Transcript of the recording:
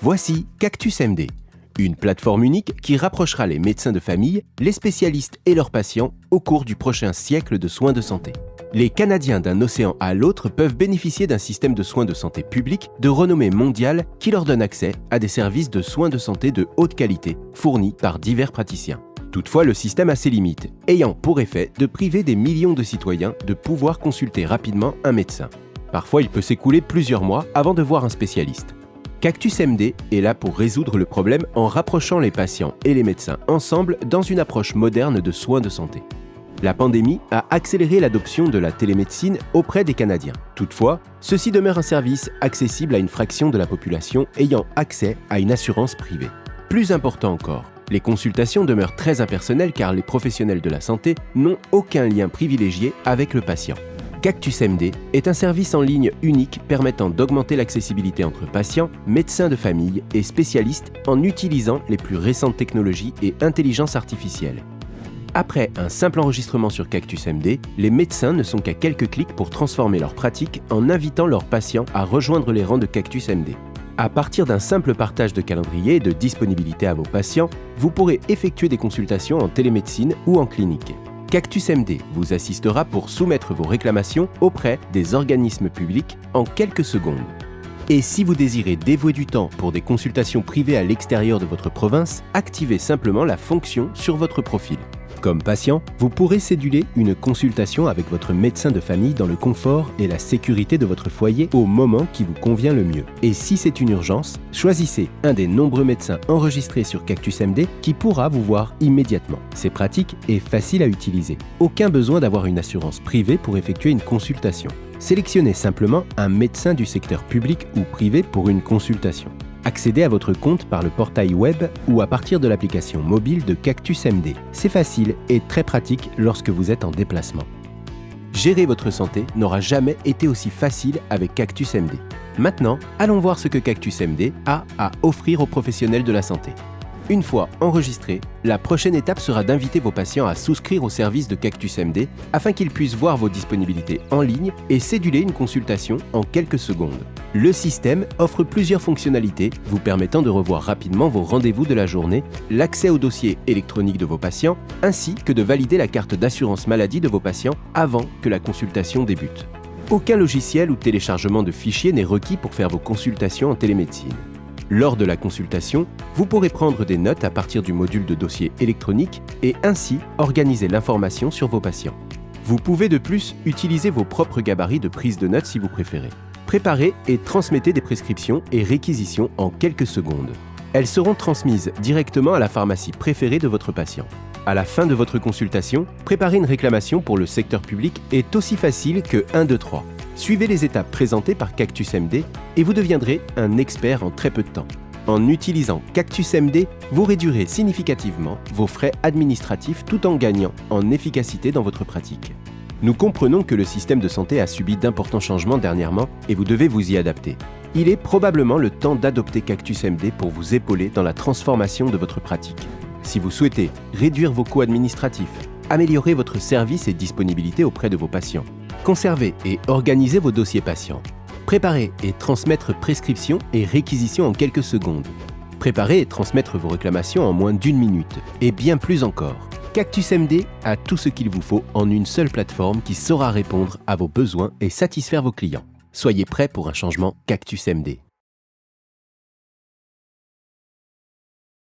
Voici Cactus MD, une plateforme unique qui rapprochera les médecins de famille, les spécialistes et leurs patients au cours du prochain siècle de soins de santé. Les Canadiens d'un océan à l'autre peuvent bénéficier d'un système de soins de santé public de renommée mondiale qui leur donne accès à des services de soins de santé de haute qualité fournis par divers praticiens. Toutefois, le système a ses limites, ayant pour effet de priver des millions de citoyens de pouvoir consulter rapidement un médecin. Parfois, il peut s'écouler plusieurs mois avant de voir un spécialiste. Cactus MD est là pour résoudre le problème en rapprochant les patients et les médecins ensemble dans une approche moderne de soins de santé. La pandémie a accéléré l'adoption de la télémédecine auprès des Canadiens. Toutefois, ceci demeure un service accessible à une fraction de la population ayant accès à une assurance privée. Plus important encore, les consultations demeurent très impersonnelles car les professionnels de la santé n'ont aucun lien privilégié avec le patient. Cactus MD est un service en ligne unique permettant d'augmenter l'accessibilité entre patients, médecins de famille et spécialistes en utilisant les plus récentes technologies et intelligence artificielle. Après un simple enregistrement sur Cactus MD, les médecins ne sont qu'à quelques clics pour transformer leur pratique en invitant leurs patients à rejoindre les rangs de Cactus MD. À partir d'un simple partage de calendrier et de disponibilité à vos patients, vous pourrez effectuer des consultations en télémédecine ou en clinique. Cactus MD vous assistera pour soumettre vos réclamations auprès des organismes publics en quelques secondes. Et si vous désirez dévouer du temps pour des consultations privées à l'extérieur de votre province, activez simplement la fonction sur votre profil. Comme patient, vous pourrez céduler une consultation avec votre médecin de famille dans le confort et la sécurité de votre foyer au moment qui vous convient le mieux. Et si c'est une urgence, choisissez un des nombreux médecins enregistrés sur Cactus MD qui pourra vous voir immédiatement. C'est pratique et facile à utiliser. Aucun besoin d'avoir une assurance privée pour effectuer une consultation. Sélectionnez simplement un médecin du secteur public ou privé pour une consultation. Accédez à votre compte par le portail web ou à partir de l'application mobile de Cactus MD. C'est facile et très pratique lorsque vous êtes en déplacement. Gérer votre santé n'aura jamais été aussi facile avec Cactus MD. Maintenant, allons voir ce que Cactus MD a à offrir aux professionnels de la santé. Une fois enregistré, la prochaine étape sera d'inviter vos patients à souscrire au service de Cactus MD afin qu'ils puissent voir vos disponibilités en ligne et céduler une consultation en quelques secondes. Le système offre plusieurs fonctionnalités vous permettant de revoir rapidement vos rendez-vous de la journée, l'accès au dossier électronique de vos patients, ainsi que de valider la carte d'assurance maladie de vos patients avant que la consultation débute. Aucun logiciel ou téléchargement de fichiers n'est requis pour faire vos consultations en télémédecine. Lors de la consultation, vous pourrez prendre des notes à partir du module de dossier électronique et ainsi organiser l'information sur vos patients. Vous pouvez de plus utiliser vos propres gabarits de prise de notes si vous préférez. Préparez et transmettez des prescriptions et réquisitions en quelques secondes. Elles seront transmises directement à la pharmacie préférée de votre patient. À la fin de votre consultation, préparer une réclamation pour le secteur public est aussi facile que 1, 2, 3. Suivez les étapes présentées par Cactus MD et vous deviendrez un expert en très peu de temps. En utilisant Cactus MD, vous réduirez significativement vos frais administratifs tout en gagnant en efficacité dans votre pratique. Nous comprenons que le système de santé a subi d'importants changements dernièrement et vous devez vous y adapter. Il est probablement le temps d'adopter Cactus MD pour vous épauler dans la transformation de votre pratique. Si vous souhaitez réduire vos coûts administratifs, améliorer votre service et disponibilité auprès de vos patients, conserver et organiser vos dossiers patients, préparer et transmettre prescriptions et réquisitions en quelques secondes, préparer et transmettre vos réclamations en moins d'1 minute, et bien plus encore. Cactus MD a tout ce qu'il vous faut en une seule plateforme qui saura répondre à vos besoins et satisfaire vos clients. Soyez prêts pour un changement Cactus MD.